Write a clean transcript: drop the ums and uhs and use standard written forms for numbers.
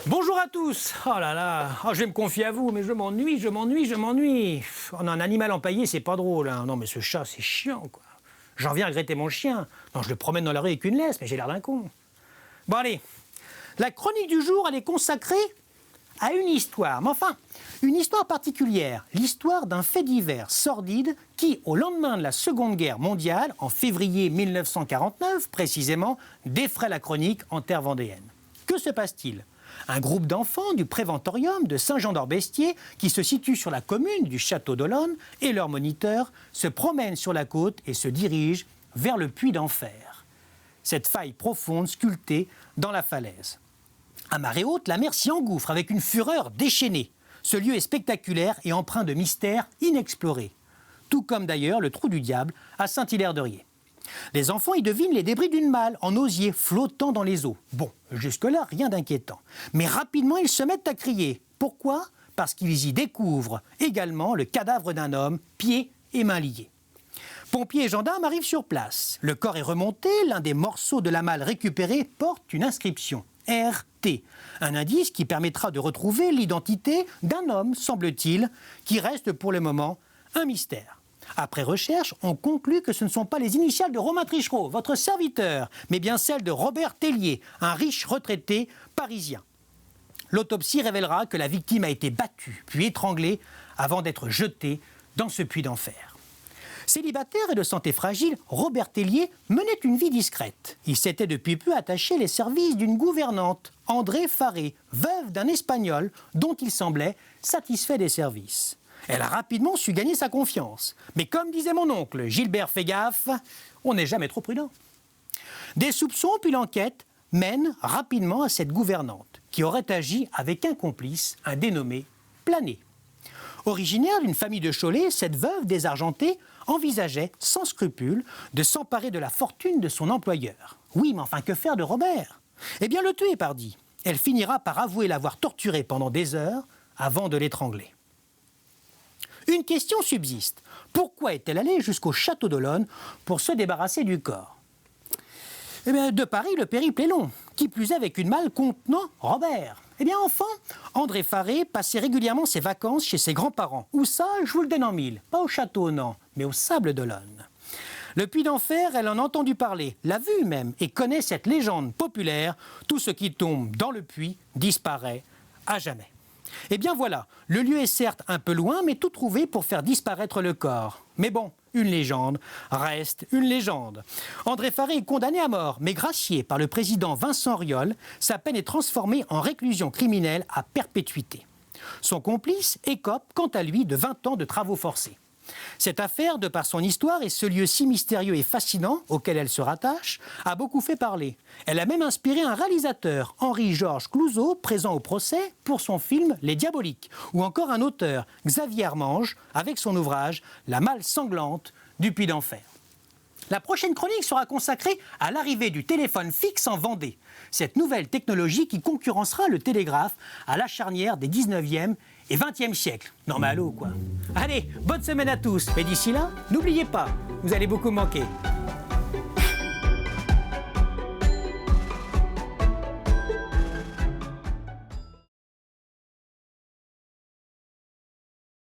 Bonjour à tous. Oh là là, je vais me confier à vous, mais je m'ennuie. Oh non, un animal empaillé, c'est pas drôle. Hein. Non, mais ce chat, c'est chiant, quoi. J'en viens à regretter mon chien. Non, je le promène dans la rue avec une laisse, mais j'ai l'air d'un con. Bon, allez. La chronique du jour, elle est consacrée à une histoire. Mais enfin, une histoire particulière. L'histoire d'un fait divers sordide qui, au lendemain de la Seconde Guerre mondiale, en février 1949, précisément, défraie la chronique en terre vendéenne. Que se passe-t-il ? Un groupe d'enfants du préventorium de Saint-Jean-d'Orbestier, qui se situe sur la commune du Château d'Olonne, et leur moniteur se promènent sur la côte et se dirigent vers le puits d'enfer. Cette faille profonde sculptée dans la falaise. À marée haute, la mer s'y engouffre avec une fureur déchaînée. Ce lieu est spectaculaire et empreint de mystères inexplorés. Tout comme d'ailleurs le trou du diable à Saint-Hilaire-de-Riez. Les enfants y devinent les débris d'une malle en osier flottant dans les eaux. Bon, jusque-là, rien d'inquiétant. Mais rapidement, ils se mettent à crier. Pourquoi ? Parce qu'ils y découvrent également le cadavre d'un homme, pieds et mains liés. Pompiers et gendarmes arrivent sur place. Le corps est remonté, l'un des morceaux de la malle récupérée porte une inscription. RT, un indice qui permettra de retrouver l'identité d'un homme, semble-t-il, qui reste pour le moment un mystère. Après recherche, on conclut que ce ne sont pas les initiales de Romain Trichereau, votre serviteur, mais bien celles de Robert Tellier, un riche retraité parisien. L'autopsie révélera que la victime a été battue, puis étranglée, avant d'être jetée dans ce puits d'enfer. Célibataire et de santé fragile, Robert Tellier menait une vie discrète. Il s'était depuis peu attaché les services d'une gouvernante, André Farré, veuve d'un Espagnol dont il semblait satisfait des services. Elle a rapidement su gagner sa confiance. Mais comme disait mon oncle, Gilbert fait gaffe, on n'est jamais trop prudent. Des soupçons puis l'enquête mènent rapidement à cette gouvernante qui aurait agi avec un complice, un dénommé Plané. Originaire d'une famille de Cholet, cette veuve désargentée envisageait sans scrupule de s'emparer de la fortune de son employeur. Oui, mais enfin, que faire de Robert ? Eh bien, le tuer, pardi. Elle finira par avouer l'avoir torturé pendant des heures avant de l'étrangler. Une question subsiste. Pourquoi est-elle allée jusqu'au château d'Olonne pour se débarrasser du corps ? Eh bien, de Paris, le périple est long. Qui plus est avec une malle contenant Robert. Eh bien, enfant, André Farré passait régulièrement ses vacances chez ses grands-parents. Où ça, je vous le donne en mille. Pas au château, non, mais au sable d'Olonne. Le puits d'enfer, elle en a entendu parler, l'a vu même, et connaît cette légende populaire. Tout ce qui tombe dans le puits disparaît à jamais. Eh bien voilà, le lieu est certes un peu loin, mais tout trouvé pour faire disparaître le corps. Mais bon, une légende reste une légende. André Farré est condamné à mort, mais gracié par le président Vincent Auriol, sa peine est transformée en réclusion criminelle à perpétuité. Son complice écope, quant à lui, de 20 ans de travaux forcés. Cette affaire, de par son histoire et ce lieu si mystérieux et fascinant auquel elle se rattache, a beaucoup fait parler. Elle a même inspiré un réalisateur, Henri-Georges Clouzot, présent au procès pour son film Les Diaboliques, ou encore un auteur, Xavier Armange, avec son ouvrage La malle sanglante du puits d'enfer. La prochaine chronique sera consacrée à l'arrivée du téléphone fixe en Vendée. Cette nouvelle technologie qui concurrencera le télégraphe à la charnière des 19e et 20e siècles. Non mais allô quoi. Allez, bonne semaine à tous. Et d'ici là, n'oubliez pas, vous allez beaucoup manquer.